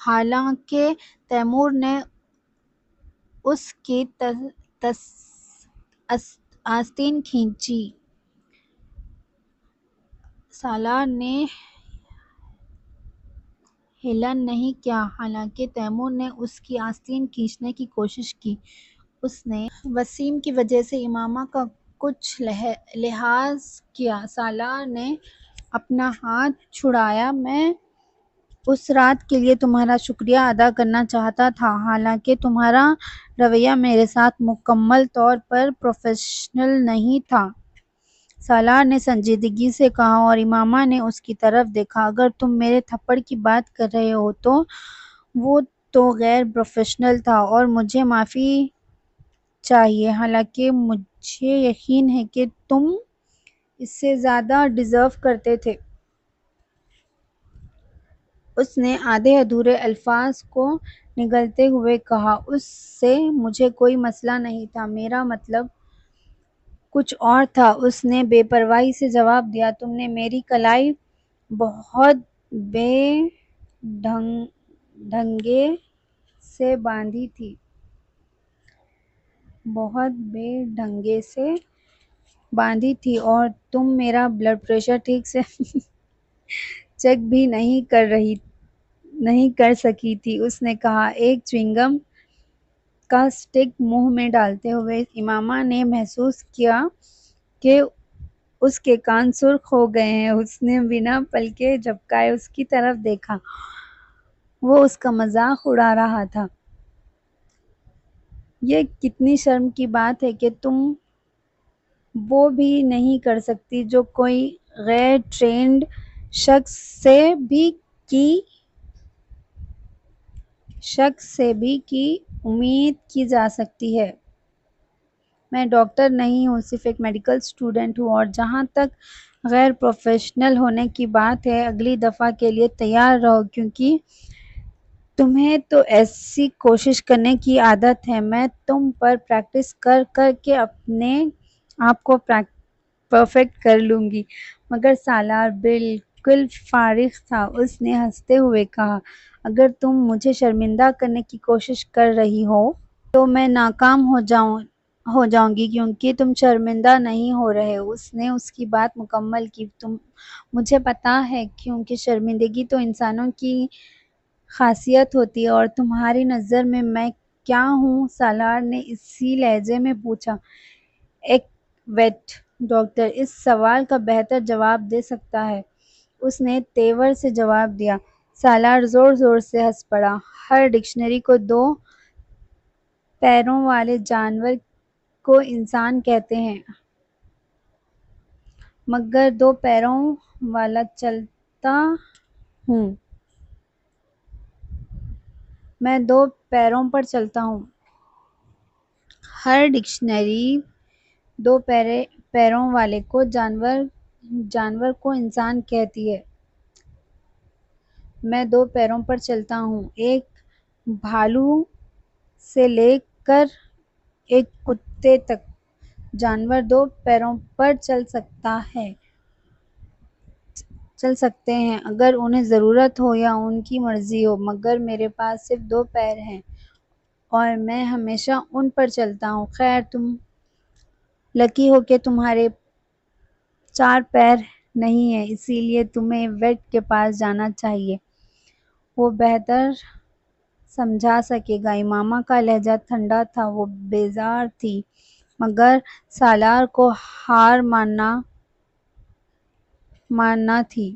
حالانکہ تیمور نے اس کی آستین کھینچی۔ سالار نے ہلن نہیں کیا، حالانکہ تیمور نے اس کی آستین کھینچنے کی کوشش کی۔ اس نے وسیم کی وجہ سے امامہ کا کچھ لحاظ کیا۔ سالار نے اپنا ہاتھ چھڑایا۔ میں اس رات کے لیے تمہارا شکریہ ادا کرنا چاہتا تھا، حالانکہ تمہارا رویہ میرے ساتھ مکمل طور پر پروفیشنل نہیں تھا۔ سالار نے سنجیدگی سے کہا اور امامہ نے اس کی طرف دیکھا۔ اگر تم میرے تھپڑ کی بات کر رہے ہو تو وہ تو غیر پروفیشنل تھا اور مجھے معافی چاہیے، حالانکہ مجھے یقین ہے کہ تم اس سے زیادہ ڈیزرو کرتے تھے۔ اس نے آدھے ادھورے الفاظ کو نگلتے ہوئے کہا، اس سے مجھے کوئی مسئلہ نہیں تھا، میرا مطلب کچھ اور تھا۔ اس نے بے پرواہی سے جواب دیا، تم نے میری کلائی بہت بے ڈھنگے سے باندھی تھی، بہت بے ڈھنگے سے باندھی تھی، اور تم میرا بلڈ پریشر ٹھیک سے چیک بھی نہیں کر سکی تھی۔ اس نے کہا۔ ایک چیونگم کا اسٹک منہ میں ڈالتے ہوئے امامہ نے محسوس کیا کہ اس کے کان سرخ ہو گئے ہیں۔ اس نے بنا پلکیں جھپکائے اس کی طرف دیکھا۔ وہ اس کا مذاق اڑا رہا تھا۔ یہ کتنی شرم کی بات ہے کہ تم وہ بھی نہیں کر سکتی جو کوئی غیر ٹرینڈ شخص سے بھی کی امید کی جا سکتی ہے۔ میں ڈاکٹر نہیں ہوں، صرف ایک میڈیکل اسٹوڈنٹ ہوں، اور جہاں تک غیر پروفیشنل ہونے کی بات ہے، اگلی دفعہ کے لیے تیار رہو، کیونکہ تمہیں تو ایسی کوشش کرنے کی عادت ہے۔ میں تم پر پریکٹس کر کر کے اپنے آپ کو پرفیکٹ کر لوں گی۔ مگر سالار بالکل فارغ تھا۔ اس نے ہنستے ہوئے کہا، اگر تم مجھے شرمندہ کرنے کی کوشش کر رہی ہو تو میں ناکام ہو جاؤں گی، کیونکہ تم شرمندہ نہیں ہو رہے۔ اس نے اس کی بات مکمل کی۔ مجھے پتہ ہے، کیونکہ شرمندگی تو انسانوں کی خاصیت ہوتی ہے، اور تمہاری نظر میں کیا ہوں؟ سالار نے اسی لہجے میں پوچھا۔ ایک ویٹ ڈاکٹر اس سوال کا بہتر جواب دے سکتا ہے، اس نے تیور سے جواب دیا۔ سالار زور زور سے ہنس پڑا۔ ہر ڈکشنری کو 2 پیروں والے جانور کو انسان کہتے ہیں، مگر 2 پیروں والا چلتا ہوں۔ میں 2 پیروں پر چلتا ہوں۔ ہر ڈکشنری 2 پیروں والے کو جانور کو انسان کہتی ہے۔ میں 2 پیروں پر چلتا ہوں۔ ایک بھالو سے لے کر ایک کتے تک جانور 2 پیروں پر چل سکتے ہیں اگر انہیں ضرورت ہو یا ان کی مرضی ہو، مگر میرے پاس صرف 2 پیر ہیں اور میں ہمیشہ ان پر چلتا ہوں۔ خیر، تم لکی ہو کہ تمہارے 4 پیر نہیں ہیں، اسی لیے تمہیں ویٹ کے پاس جانا چاہیے، وہ بہتر سمجھا سکے گا۔ امامہ کا لہجہ ٹھنڈا تھا، وہ بیزار تھی، مگر سالار کو ہار ماننا تھی۔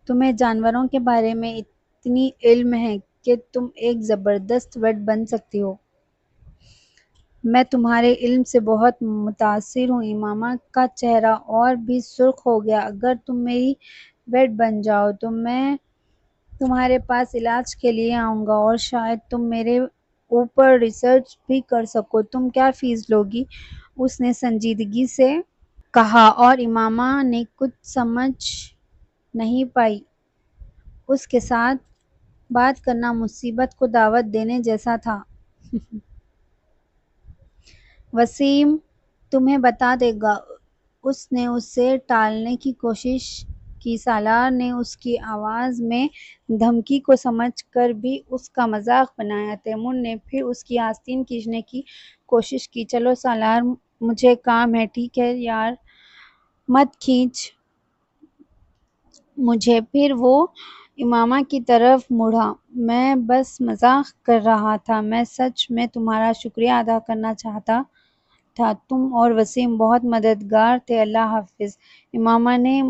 تمہیں جانوروں کے بارے میں اتنی علم ہے کہ تم ایک زبردست ویٹ بن سکتی ہو۔ میں تمہارے علم سے بہت متاثر ہوں۔ امامہ کا چہرہ اور بھی سرخ ہو گیا۔ اگر تم میری ویٹ بن جاؤ تو میں تمہارے پاس علاج کے لیے آؤں گا، اور شاید تم میرے اوپر ریسرچ بھی کر سکو۔ تم کیا فیس لوگی؟ اس نے سنجیدگی سے کہا، اور امامہ نے کچھ سمجھ نہیں پائی۔ اس کے ساتھ بات کرنا مصیبت کو دعوت دینے جیسا تھا۔ وسیم تمہیں بتا دے گا، اس نے اسے ٹالنے کی کوشش کی۔ سالار نے اس کی آواز میں دھمکی کو سمجھ کر بھی اس کا مذاق بنایا۔ تیمور نے پھر اس کی آستین کھینچنے کی کوشش کی۔ چلو سالار، مجھے کام ہے۔ ٹھیک ہے یار، مت کھینچ مجھے۔ پھر وہ امامہ کی طرف مڑا۔ میں بس مزاح کر رہا تھا، میں سچ میں تمہارا شکریہ ادا کرنا چاہتا تھا۔ تم اور وسیم بہت مددگار تھے۔ اللہ حافظ۔ امامہ نے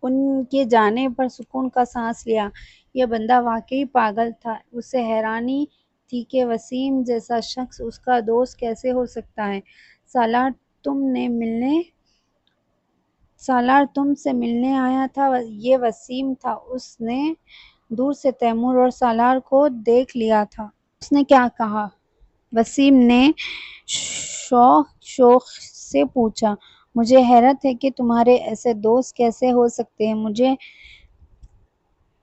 ان کے جانے پر سکون کا سانس لیا۔ یہ بندہ واقعی پاگل تھا۔ اسے حیرانی تھی کہ وسیم جیسا شخص اس کا دوست کیسے ہو سکتا ہے۔ سالار تم سے ملنے آیا تھا۔ یہ وسیم تھا۔ اس نے دور سے تیمور اور سالار کو دیکھ لیا تھا۔ اس نے کیا کہا؟ وسیم نے شوق سے پوچھا۔ مجھے حیرت ہے کہ تمہارے ایسے دوست کیسے ہو سکتے ہیں۔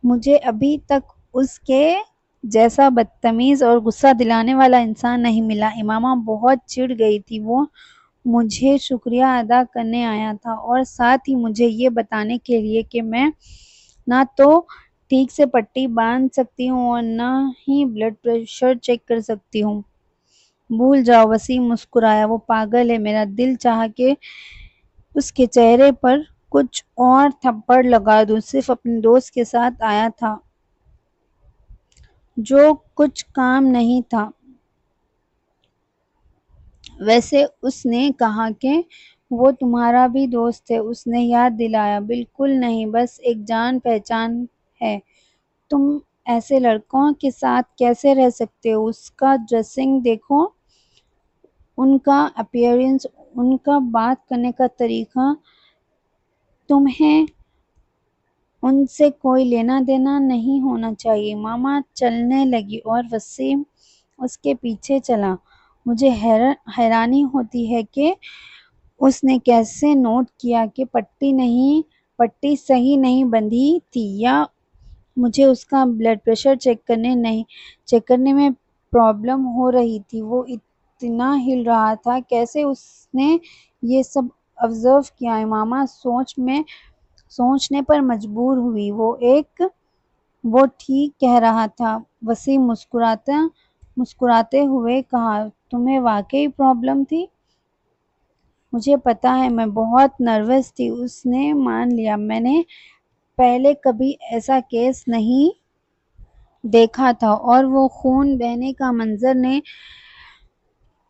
مجھے ابھی تک اس کے جیسا بدتمیز اور غصہ دلانے والا انسان نہیں ملا۔ امامہ بہت چڑ گئی تھی۔ وہ مجھے شکریہ ادا کرنے آیا تھا اور ساتھ ہی مجھے یہ بتانے کے لیے کہ میں نہ تو ٹھیک سے پٹی باندھ سکتی ہوں اور نہ ہی بلڈ پریشر چیک کر سکتی ہوں۔ بھول جاؤ۔ وسیم مسکرایا۔ وہ پاگل ہے۔ میرا دل چاہا کہ اس کے چہرے پر کچھ اور تھپڑ لگا دوں۔ صرف اپنے دوست کے ساتھ آیا تھا جو کچھ کام نہیں تھا۔ ویسے اس نے کہا کہ وہ تمہارا بھی دوست ہے؟ اس نے یاد دلایا۔ بالکل نہیں، بس ایک جان پہچان ہے۔ تم ایسے لڑکوں کے ساتھ کیسے رہ سکتے ہو؟ اس کا ڈریسنگ دیکھو، ان کا اپیئرنس، ان کا بات کرنے کا طریقہ۔ تمہیں ان سے کوئی لینا دینا نہیں ہونا چاہیے۔ ماما چلنے لگی اور وسیم اس کے پیچھے چلا۔ مجھے حیرانی ہوتی ہے کہ اس نے کیسے نوٹ کیا کہ پٹی صحیح نہیں بندھی تھی یا مجھے اس کا بلڈ پریشر چیک کرنے میں پرابلم ہو رہی تھی۔ وہ اتنا ہل رہا تھا۔ کیسے اس نے یہ سب آبزرو کیا؟ امامہ سوچنے پر مجبور ہوئی۔ وہ ٹھیک کہہ رہا تھا۔ وسیم مسکراتے ہوئے کہا، تمہیں واقعی پرابلم تھی؟ مجھے پتا ہے، میں بہت نروس تھی۔ اس نے مان لیا۔ میں نے پہلے کبھی ایسا کیس نہیں دیکھا تھا اور وہ خون بہنے کا منظر نے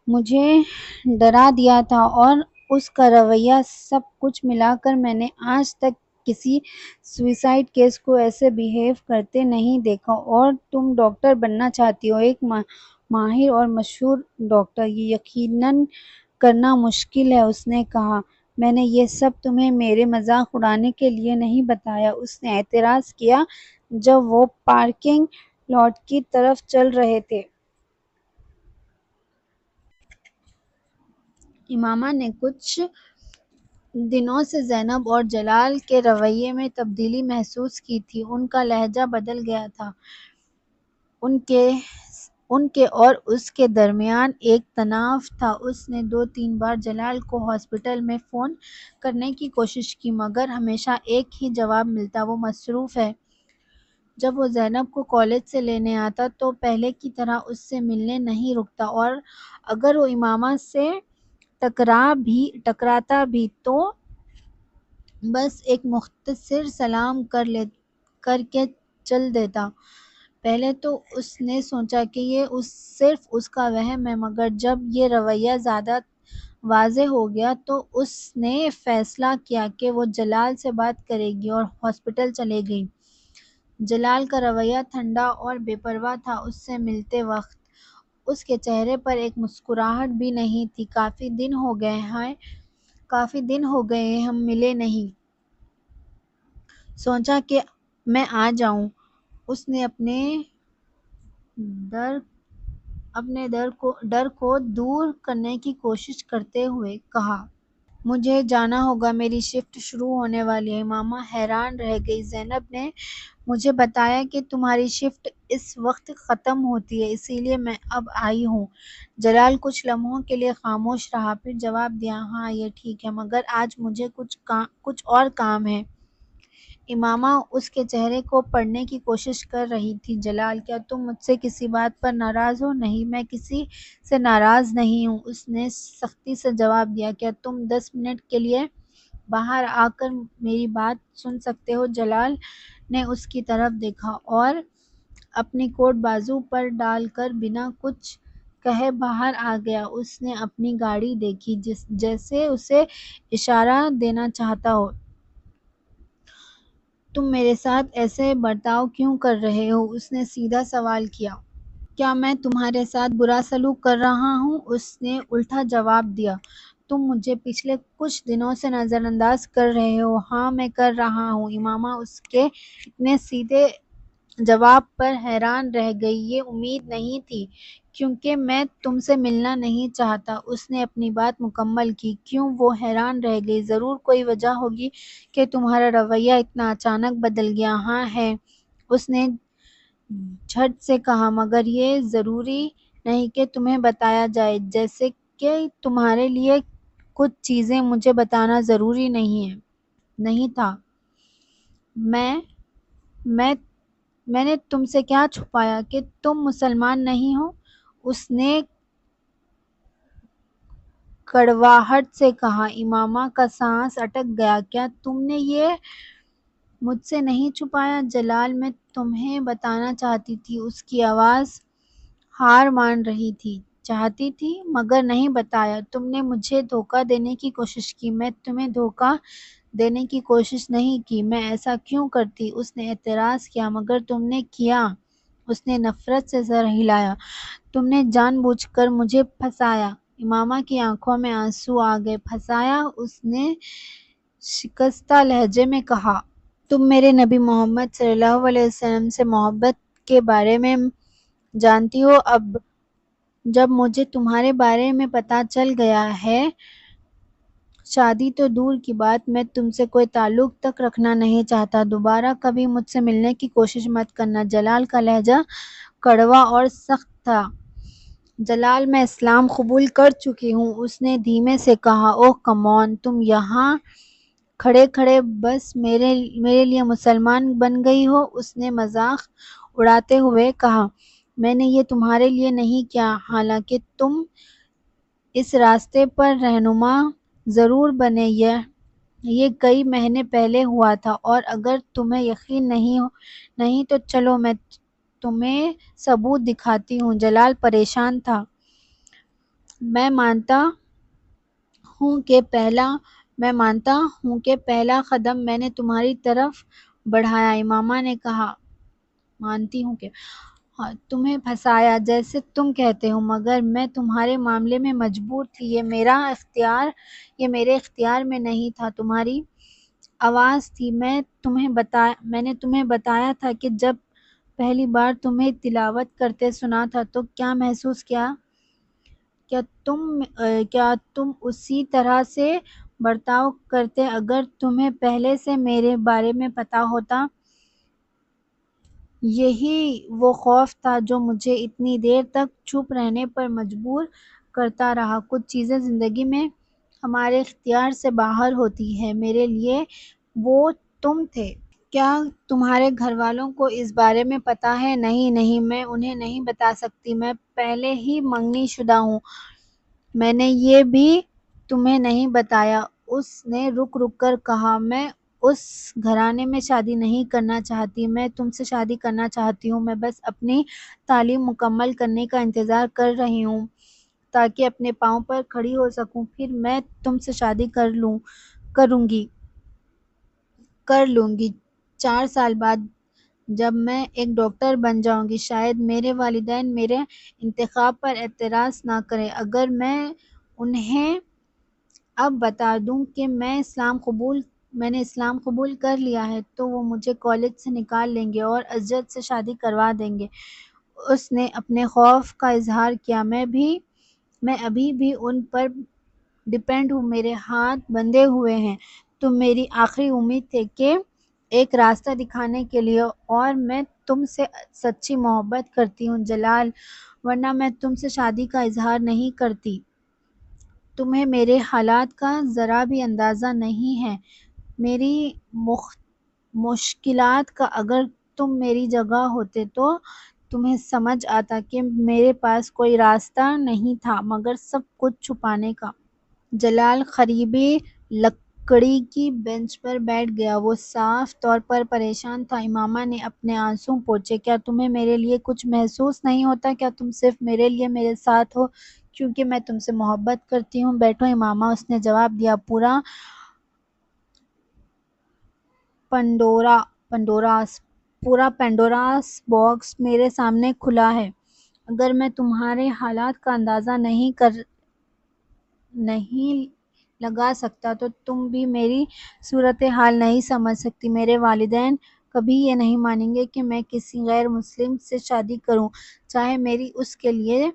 مجھے ڈرا دیا تھا، اور اس کا رویہ، سب کچھ ملا کر میں نے آج تک کسی سوئسائڈ کیس کو ایسے بیہیو کرتے نہیں دیکھا۔ اور تم ڈاکٹر بننا چاہتی ہو، ایک ماہر اور مشہور ڈاکٹر۔ یہ یقیناً کرنا مشکل ہے، اس نے کہا۔ میں نے یہ سب تمہیں میرے مذاق اڑانے کے لیے نہیں بتایا، اس نے اعتراض کیا جب وہ پارکنگ لاٹ کی طرف چل رہے تھے۔ امامہ نے کچھ دنوں سے زینب اور جلال کے رویے میں تبدیلی محسوس کی تھی۔ ان کا لہجہ بدل گیا تھا۔ ان کے اور اس کے درمیان ایک تناؤ تھا۔ اس نے 2-3 بار جلال کو ہاسپٹل میں فون کرنے کی کوشش کی، مگر ہمیشہ ایک ہی جواب ملتا، وہ مصروف ہے۔ جب وہ زینب کو کالج سے لینے آتا تو پہلے کی طرح اس سے ملنے نہیں رکتا، اور اگر وہ امامہ سے ٹکراتا بھی تو بس ایک مختصر سلام کر کے چل دیتا۔ پہلے تو اس نے سوچا کہ یہ صرف اس کا وہم ہے، مگر جب یہ رویہ زیادہ واضح ہو گیا تو اس نے فیصلہ کیا کہ وہ جلال سے بات کرے گی اور ہاسپٹل چلے گئی۔ جلال کا رویہ ٹھنڈا اور بے پرواہ تھا۔ اس سے ملتے وقت اس کے چہرے پر ایک مسکراہٹ بھی نہیں تھی۔ کافی دن ہو گئے ہیں ہم ملے نہیں، سوچا کہ میں آ جاؤں، اس نے اپنے ڈر کو دور کرنے کی کوشش کرتے ہوئے کہا۔ مجھے جانا ہوگا، میری شفٹ شروع ہونے والی ہے۔ امامہ حیران رہ گئی۔ زینب نے مجھے بتایا کہ تمہاری شفٹ اس وقت ختم ہوتی ہے، اسی لیے میں اب آئی ہوں۔ جلال کچھ لمحوں کے لیے خاموش رہا، پھر جواب دیا، ہاں یہ ٹھیک ہے، مگر آج مجھے کچھ اور کام ہے۔ امامہ اس کے چہرے کو پڑھنے کی کوشش کر رہی تھی۔ جلال، کیا تم مجھ سے کسی بات پر ناراض ہو؟ نہیں، میں کسی سے ناراض نہیں ہوں، اس نے سختی سے جواب دیا۔ کیا تم 10 منٹ کے لیے باہر آ کر میری بات سن سکتے ہو؟ جلال نے اس کی طرف دیکھا اور اپنی کوٹ بازو پر ڈال کر بنا کچھ کہے باہر آ گیا۔ اس نے اپنی گاڑی دیکھی جیسے اسے اشارہ دینا چاہتا ہو۔ تم میرے ساتھ ایسے برتاؤ کیوں کر رہے ہو؟ اس نے سیدھا سوال کیا۔ کیا میں تمہارے ساتھ برا سلوک کر رہا ہوں؟ اس نے الٹا جواب دیا۔ تم مجھے پچھلے کچھ دنوں سے نظر انداز کر رہے ہو۔ ہاں میں کر رہا ہوں۔ امامہ اس کے اتنے سیدھے جواب پر حیران رہ گئی۔ یہ امید نہیں تھی، کیونکہ میں تم سے ملنا نہیں چاہتا۔ اس نے اپنی بات مکمل کی۔ کیوں؟ وہ حیران رہ گئی۔ ضرور کوئی وجہ ہوگی کہ تمہارا رویہ اتنا اچانک بدل گیا۔ ہاں ہے، اس نے جھٹ سے کہا، مگر یہ ضروری نہیں کہ تمہیں بتایا جائے، جیسے کہ تمہارے لیے کچھ چیزیں مجھے بتانا ضروری نہیں تھا۔ میں میں نے تم سے کیا چھپایا کہ تم مسلمان نہیں ہو؟ اس نے کڑواہٹ سے کہا۔ امامہ کا سانس اٹک گیا۔ کیا تم نے یہ مجھ سے نہیں چھپایا جلال؟ میں تمہیں بتانا چاہتی تھی۔ اس کی آواز ہار مان رہی تھی۔ چاہتی تھی مگر نہیں بتایا۔ تم نے مجھے دھوکہ دینے کی کوشش کی۔ میں تمہیں دھوکہ دینے کی کوشش نہیں کی۔ میں ایسا کیوں کرتی؟ اس نے اعتراض کیا۔ مگر تم نے کیا۔ اس نے نفرت سے سر ہلایا۔ تم نے جان بوجھ کر مجھے پھنسایا۔ امامہ کی آنکھوں میں آنسو آ گئے۔ پھنسایا؟ اس نے شکستہ لہجے میں کہا۔ تم میرے نبی محمد صلی اللہ علیہ وسلم سے محبت کے بارے میں جانتی ہو۔ اب جب مجھے تمہارے بارے میں پتہ چل گیا ہے، شادی تو دور کی بات، میں تم سے کوئی تعلق تک رکھنا نہیں چاہتا۔ دوبارہ کبھی مجھ سے ملنے کی کوشش مت کرنا۔ جلال کا لہجہ کڑوا اور سخت تھا۔ جلال، میں اسلام قبول کر چکی ہوں، اس نے دھیمے سے کہا۔ اوہ کم آن، تم یہاں کھڑے کھڑے بس میرے لیے مسلمان بن گئی ہو؟ اس نے مذاق اڑاتے ہوئے کہا۔ میں نے یہ تمہارے لیے نہیں کیا، حالانکہ تم اس راستے پر رہنما ضرور بنے۔ یہ کئی مہینے پہلے ہوا تھا، اور اگر تمہیں یقین نہیں تو چلو میں تمہیں ثبوت دکھاتی ہوں۔ جلال پریشان تھا۔ میں مانتا ہوں کہ پہلا قدم میں نے تمہاری طرف بڑھایا، امامہ نے کہا۔ مانتی ہوں کہ تمہیں پھنسایا، جیسے تم کہتے ہو، مگر میں تمہارے معاملے میں مجبور تھی۔ یہ میرے اختیار میں نہیں تھا، تمہاری آواز تھی۔ میں نے تمہیں بتایا تھا کہ جب پہلی بار تمہیں تلاوت کرتے سنا تھا تو کیا محسوس کیا۔ کیا تم اسی طرح سے برتاؤ کرتے اگر تمہیں پہلے سے میرے بارے میں پتہ ہوتا؟ یہی وہ خوف تھا جو مجھے اتنی دیر تک چپ رہنے پر مجبور کرتا رہا۔ کچھ چیزیں زندگی میں ہمارے اختیار سے باہر ہوتی ہیں۔ میرے لیے وہ تم تھے۔ کیا تمہارے گھر والوں کو اس بارے میں پتہ ہے؟ نہیں، میں انہیں نہیں بتا سکتی۔ میں پہلے ہی منگنی شدہ ہوں۔ میں نے یہ بھی تمہیں نہیں بتایا، اس نے رک کر کہا۔ میں اس گھرانے میں شادی نہیں کرنا چاہتی۔ میں تم سے شادی کرنا چاہتی ہوں۔ میں بس اپنی تعلیم مکمل کرنے کا انتظار کر رہی ہوں تاکہ اپنے پاؤں پر کھڑی ہو سکوں، پھر میں تم سے شادی کر لوں گی 4 سال بعد، جب میں ایک ڈاکٹر بن جاؤں گی۔ شاید میرے والدین میرے انتخاب پر اعتراض نہ کریں اگر میں انہیں اب بتا دوں کہ میں نے اسلام قبول کر لیا ہے، تو وہ مجھے کالج سے نکال لیں گے اور ازجد سے شادی کروا دیں گے۔ اس نے اپنے خوف کا اظہار کیا۔ میں ابھی بھی ان پر ڈپینڈ ہوں، میرے ہاتھ بندھے ہوئے ہیں۔ تم میری آخری امید تھے کہ ایک راستہ دکھانے کے لیے، اور میں تم سے سچی محبت کرتی ہوں جلال، ورنہ میں تم سے شادی کا اظہار نہیں کرتی۔ تمہیں میرے حالات کا ذرا بھی اندازہ نہیں ہے، میری مشکلات کا۔ اگر تم میری جگہ ہوتے تو تمہیں سمجھ آتا کہ میرے پاس کوئی راستہ نہیں تھا مگر سب کچھ چھپانے کا۔ جلال قریبی لکڑی کی بینچ پر بیٹھ گیا۔ وہ صاف طور پر پریشان تھا۔ امامہ نے اپنے آنسو پوچھے، کیا تمہیں میرے لیے کچھ محسوس نہیں ہوتا؟ کیا تم صرف میرے لیے میرے ساتھ ہو کیونکہ میں تم سے محبت کرتی ہوں؟ بیٹھو امامہ، اس نے جواب دیا۔ پورا پینڈوراس باکس میرے سامنے کھلا ہے۔ اگر میں تمہارے حالات کا اندازہ نہیں لگا سکتا تو تم بھی میری صورتحال نہیں سمجھ سکتی۔ میرے والدین کبھی یہ نہیں مانیں گے کہ میں کسی غیر مسلم سے شادی کروں، چاہے میری اس کے لیے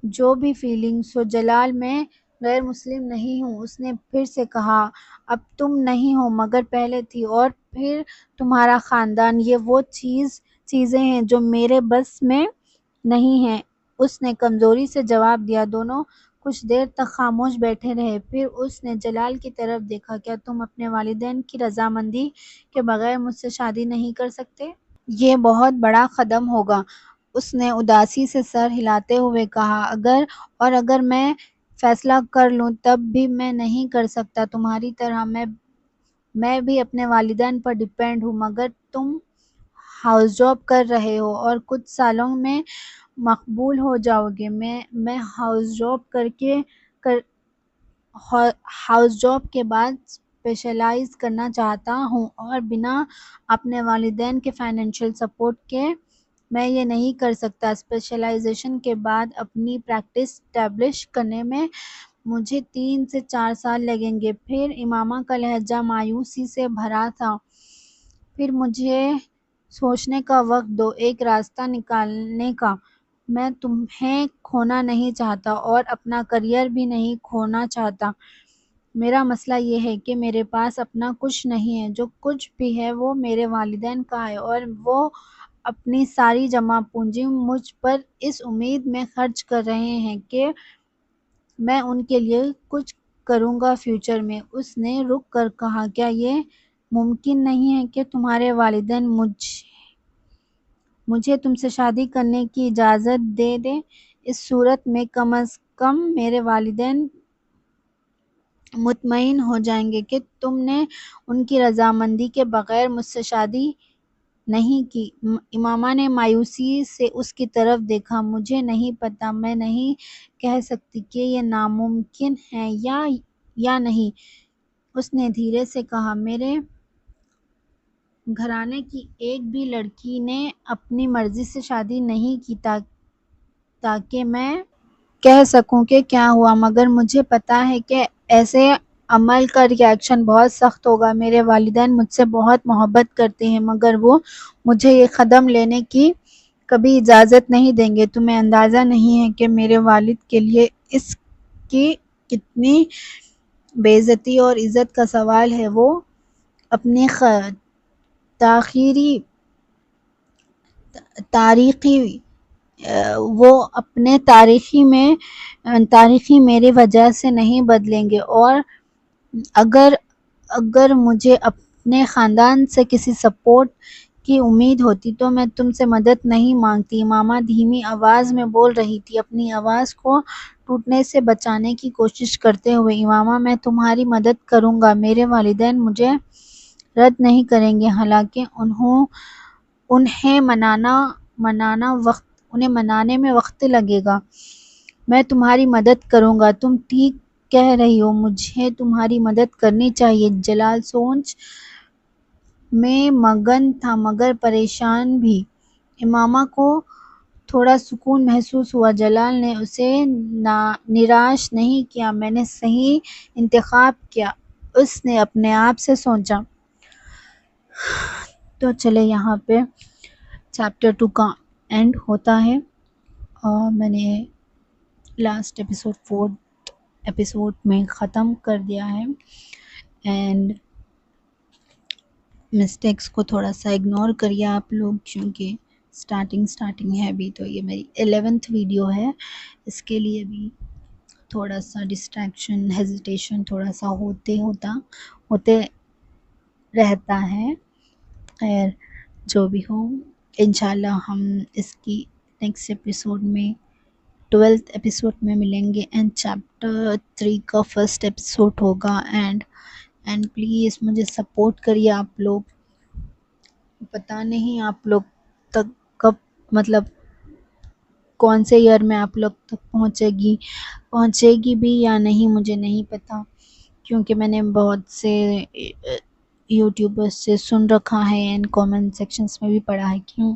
جو بھی فیلنگز ہو۔ جلال، میں غیر مسلم نہیں ہوں، اس نے پھر سے کہا۔ اب تم نہیں ہو مگر پہلے تھی، اور پھر تمہارا خاندان۔ یہ وہ چیزیں ہیں جو میرے بس میں نہیں ہیں، اس نے کمزوری سے جواب دیا۔ دونوں کچھ دیر تک خاموش بیٹھے رہے، پھر اس نے جلال کی طرف دیکھا۔ کیا تم اپنے والدین کی رضامندی کے بغیر مجھ سے شادی نہیں کر سکتے؟ یہ بہت بڑا قدم ہوگا، اس نے اداسی سے سر ہلاتے ہوئے کہا۔ اگر میں فیصلہ کر لوں تب بھی میں نہیں کر سکتا۔ تمہاری طرح میں بھی اپنے والدین پر ڈیپینڈ ہوں، مگر تم ہاؤس جاب کر رہے ہو اور کچھ سالوں میں مقبول ہو جاؤ گے۔ میں ہاؤس جاب کے بعد اسپیشلائز کرنا چاہتا ہوں، اور بنا اپنے والدین کے فائنینشیل سپورٹ کے میں یہ نہیں کر سکتا۔ اسپیشلائزیشن کے بعد اپنی پریکٹس اسٹیبلش کرنے میں مجھے 3 سے 4 سال لگیں گے۔ پھر امامہ کا لہجہ مایوسی سے بھرا تھا۔ پھر مجھے سوچنے کا وقت دو، ایک راستہ نکالنے کا۔ میں تمہیں کھونا نہیں چاہتا اور اپنا کیریئر بھی نہیں کھونا چاہتا۔ میرا مسئلہ یہ ہے کہ میرے پاس اپنا کچھ نہیں ہے۔ جو کچھ بھی ہے وہ میرے والدین کا ہے، اور وہ اپنی ساری جمع پونجی مجھ پر اس امید میں خرچ کر رہے ہیں کہ میں ان کے لیے کچھ کروں گا فیوچر میں۔ اس نے رک کر کہا، کیا یہ ممکن نہیں ہے کہ تمہارے والدین مجھے تم سے شادی کرنے کی اجازت دے دیں؟ اس صورت میں کم از کم میرے والدین مطمئن ہو جائیں گے کہ تم نے ان کی رضامندی کے بغیر مجھ سے شادی نہیں کی۔ امامہ نے مایوسی سے اس کی طرف دیکھا۔ مجھے نہیں پتا، میں نہیں کہہ سکتی کہ یہ ناممکن ہے یا نہیں، اس نے دھیرے سے کہا۔ میرے گھرانے کی ایک بھی لڑکی نے اپنی مرضی سے شادی نہیں کی تاکہ میں کہہ سکوں کہ کیا ہوا، مگر مجھے پتا ہے کہ ایسے عمل کا ریئیکشن بہت سخت ہوگا۔ میرے والدین مجھ سے بہت محبت کرتے ہیں، مگر وہ مجھے یہ قدم لینے کی کبھی اجازت نہیں دیں گے۔ تمہیں اندازہ نہیں ہے کہ میرے والد کے لیے اس کی کتنی بے عزتی اور عزت کا سوال ہے۔ وہ اپنے تاریخی میری وجہ سے نہیں بدلیں گے، اور اگر مجھے اپنے خاندان سے کسی سپورٹ کی امید ہوتی تو میں تم سے مدد نہیں مانگتی۔ امامہ دھیمی آواز میں بول رہی تھی، اپنی آواز کو ٹوٹنے سے بچانے کی کوشش کرتے ہوئے۔ امامہ، میں تمہاری مدد کروں گا، میرے والدین مجھے رد نہیں کریں گے، حالانکہ انہیں منانے میں وقت لگے گا۔ میں تمہاری مدد کروں گا۔ تم ٹھیک کہہ رہی ہو، مجھے تمہاری مدد کرنی چاہیے۔ جلال سوچ میں مگن تھا مگر پریشان بھی۔ امامہ کو تھوڑا سکون محسوس ہوا۔ جلال نے اسے نراش نہیں کیا۔ میں نے صحیح انتخاب کیا، اس نے اپنے آپ سے سوچا۔ تو چلے یہاں پہ چیپٹر 2 کا اینڈ ہوتا ہے، اور میں نے لاسٹ ایپیسوڈ 4 ایپیسوڈ میں ختم کر دیا ہے، اینڈ مسٹیکس کو تھوڑا سا اگنور کریے آپ لوگ، کیونکہ سٹارٹنگ ہے ابھی، تو یہ میری 11th ویڈیو ہے، اس کے لیے بھی تھوڑا سا ڈسٹریکشن ہیزیٹیشن تھوڑا سا ہوتے رہتا ہے۔ خیر جو بھی ہو، انشاءاللہ ہم اس کی نیکسٹ ایپیسوڈ میں 12th ایپیسوڈ میں ملیں گے، اینڈ پارٹ 3 کا فرسٹ ایپیسوڈ ہوگا. اینڈ پلیز مجھے سپورٹ کریے آپ لوگ. پتہ نہیں آپ لوگ تک کب مطلب کون سے ایئر میں آپ لوگ تک پہنچے گی بھی یا نہیں مجھے نہیں پتہ، کیونکہ میں نے بہت سے یوٹیوبرز سے سن رکھا ہے اینڈ کامنٹ سیکشنز میں بھی پڑھا ہے کیوں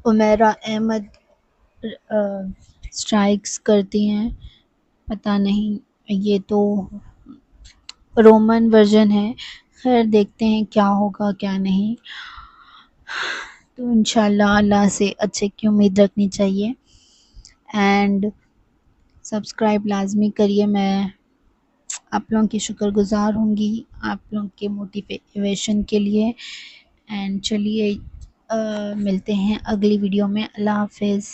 عمیرہ احمد اسٹرائکس کرتی ہیں. پتہ نہیں، یہ تو رومن ورژن ہے. خیر دیکھتے ہیں کیا ہوگا کیا نہیں. تو انشاءاللہ اللہ سے اچھے کی امید رکھنی چاہیے. اینڈ سبسکرائب لازمی کریے. میں آپ لوگوں کی شکر گزار ہوں گی آپ لوگوں کے موٹیویشن کے لیے. اینڈ چلیے ملتے ہیں اگلی ویڈیو میں. اللہ حافظ.